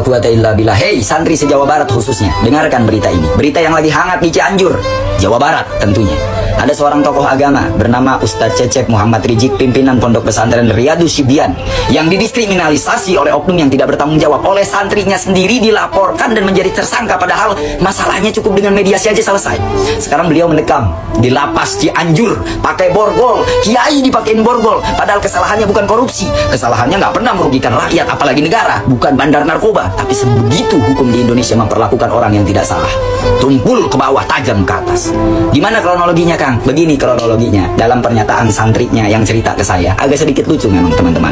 quwata illa billah. Hei santri se-Jawa Barat khususnya, dengarkan berita ini. Berita yang lagi hangat di Cianjur, Jawa Barat tentunya. Ada seorang tokoh agama bernama Ustadz Cecep Muhammad Rizik, pimpinan Pondok Pesantren Riyadus Syibyan, yang didiskriminalisasi oleh oknum yang tidak bertanggung jawab. Oleh santrinya sendiri dilaporkan dan menjadi tersangka, padahal masalahnya cukup dengan mediasi aja selesai. Sekarang beliau mendekam di lapas Cianjur pakai borgol. Kiai dipakein borgol, padahal kesalahannya bukan korupsi, kesalahannya nggak pernah merugikan rakyat apalagi negara, bukan bandar narkoba. Tapi sebegitu hukum di Indonesia memperlakukan orang yang tidak salah, tumpul ke bawah, tajam ke atas. Gimana kronologinya Kang? Begini kronologinya, dalam pernyataan santrinya yang cerita ke saya, agak sedikit lucu memang teman-teman.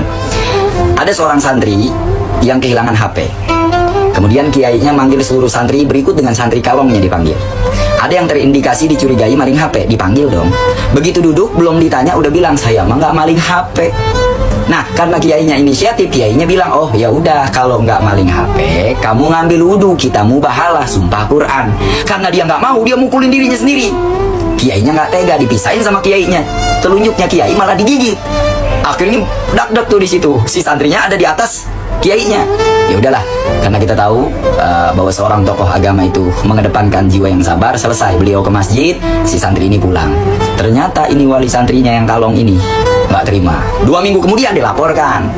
Ada seorang santri yang kehilangan HP. Kemudian kiainya manggil seluruh santri, berikut dengan santri kalongnya dipanggil. Ada yang terindikasi dicurigai maling HP, dipanggil dong. Begitu duduk, belum ditanya udah bilang, saya mah nggak maling HP. Nah, karena kiainya inisiatif, kiainya bilang, oh ya udah, kalau nggak maling HP, kamu ngambil wudhu, kita mubahalah, sumpah Quran. Karena dia nggak mau, dia mukulin dirinya sendiri. Kiainya nggak tega, dipisahin sama kiainya. Telunjuknya kiai malah digigit. Akhirnya dak-dak tuh di situ. Si santrinya ada di atas kiainya. Ya udahlah, karena kita tahu bahwa seorang tokoh agama itu mengedepankan jiwa yang sabar. Selesai beliau ke masjid, si santri ini pulang. Ternyata ini wali santrinya yang kalong ini nggak terima. 2 minggu kemudian dilaporkan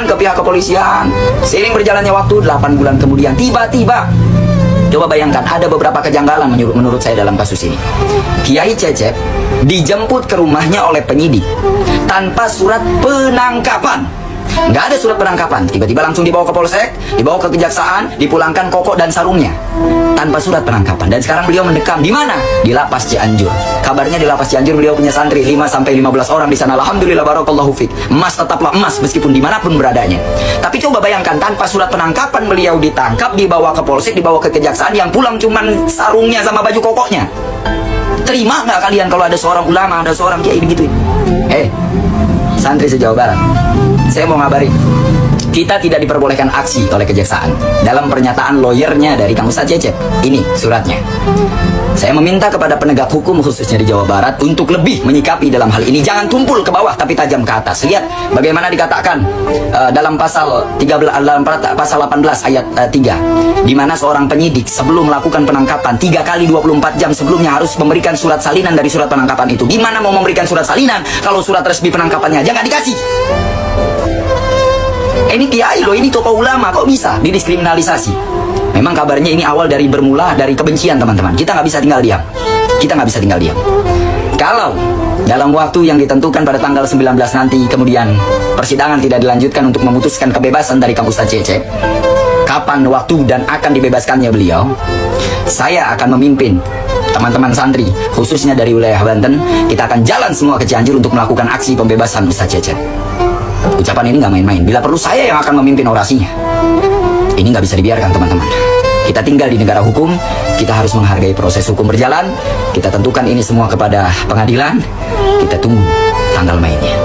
ke pihak kepolisian. Seiring berjalannya waktu, 8 bulan kemudian tiba-tiba, coba bayangkan, ada beberapa kejanggalan menurut saya dalam kasus ini. Kiai Cecep dijemput ke rumahnya oleh penyidik tanpa surat penangkapan. Nggak ada surat penangkapan, tiba-tiba langsung dibawa ke polsek, dibawa ke kejaksaan, dipulangkan kokok dan sarungnya tanpa surat penangkapan. Dan sekarang beliau mendekam di mana? Di lapas Cianjur. Kabarnya di lapas Cianjur beliau punya santri 5-15 orang di sana. Alhamdulillah, barakallahu fik. Emas tetaplah emas meskipun dimanapun beradanya. Tapi coba bayangkan, tanpa surat penangkapan beliau ditangkap, dibawa ke polsek, dibawa ke kejaksaan, yang pulang cuman sarungnya sama baju kokoknya. Terima nggak kalian kalau ada seorang ulama, ada seorang kiai begitu? Santri se-Jawa Barat, saya mau ngabarin, kita tidak diperbolehkan aksi oleh kejaksaan. Dalam pernyataan lawyernya dari Kang Ustadz Cecep, ini suratnya. Saya meminta kepada penegak hukum khususnya di Jawa Barat untuk lebih menyikapi dalam hal ini. Jangan tumpul ke bawah tapi tajam ke atas. Lihat bagaimana dikatakan dalam pasal 18 ayat 3, di mana seorang penyidik sebelum melakukan penangkapan 3 kali 24 jam sebelumnya harus memberikan surat salinan dari surat penangkapan itu. Gimana mau memberikan surat salinan kalau surat resmi penangkapannya aja nggak dikasih? Ini kiai loh, ini tokoh ulama, kok bisa didiskriminalisasi? Memang kabarnya ini awal dari bermula dari kebencian teman-teman. Kita nggak bisa tinggal diam. Kita nggak bisa tinggal diam. Kalau dalam waktu yang ditentukan pada tanggal 19 nanti kemudian persidangan tidak dilanjutkan untuk memutuskan kebebasan dari Kang Ustadz Cecep, kapan waktu dan akan dibebaskannya beliau, saya akan memimpin teman-teman santri khususnya dari wilayah Banten. Kita akan jalan semua ke Cianjur untuk melakukan aksi pembebasan Ustadz Cecep. Ucapan ini nggak main-main. Bila perlu saya yang akan memimpin orasinya. Ini nggak bisa dibiarkan teman-teman. Kita tinggal di negara hukum, kita harus menghargai proses hukum berjalan. Kita tentukan ini semua kepada pengadilan. Kita tunggu tanggal mainnya.